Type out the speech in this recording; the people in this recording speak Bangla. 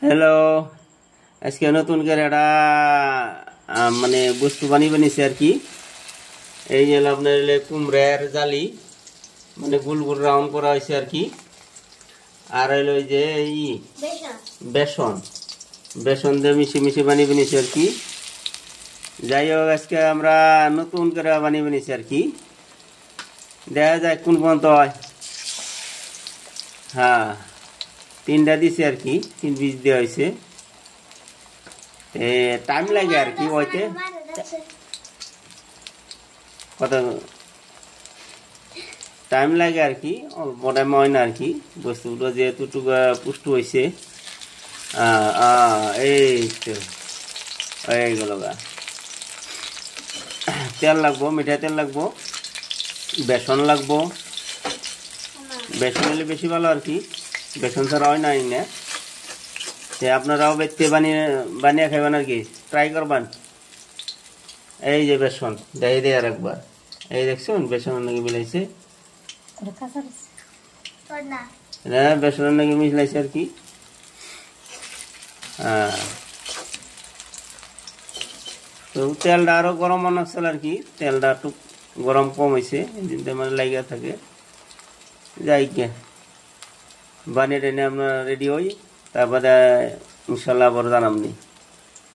হ্যালো, আজকে নতুন করে একটা মানে বস্তু বানিয়েছি আর কি। এই যে আপনার কুমড়ার জালি, মানে গোল গোল রাউন্ড করা হয়েছে আর কি। আর হইলো ওই যে বেসন বেসন দিয়ে মিশিয়ে বানিয়েছি আর কি। যাই হোক, আজকে আমরা নতুন করে বানিয়েছি আর কি। দেখা যায় কোন পর্যন্ত হয়। হ্যাঁ, 3টা দিছে আর কি, 3 পিস দেওয়া হয়েছে। টাইম লাগে আর কি ওইতে কত টাইম লাগে আর কি, অল্প টাইম হয় না আর কি। বস্তুগুলো যেহেতু পুষ্ট হয়েছে। এই তো এইগুলো তেল লাগবো, মিঠা তেল লাগবো, বেসন লাগবো। বেসন হলে বেশি ভালো আর কি, বেসন ছাড়া হয় নাই না। আপনারাও বেচতে বানিয়ে খাইবেন আর কি, ট্রাই করবেন। এই যে বেসন দেয় দেয় আর একবার, এই দেখছেন বেসন নাকি মিলাইছে, বেসন নাকি মিলাইছে আর কি। তো তেলটা আরো গরম মনে হচ্ছিল আর কি, তেলটা একটু গরম কম হয়েছে, মানে লাগিয়ে থাকে। যাই কে বানিয়ে টেনে আপনার রেডি হই, তারপরে ইনশাল্লাহ আবার জানামনি।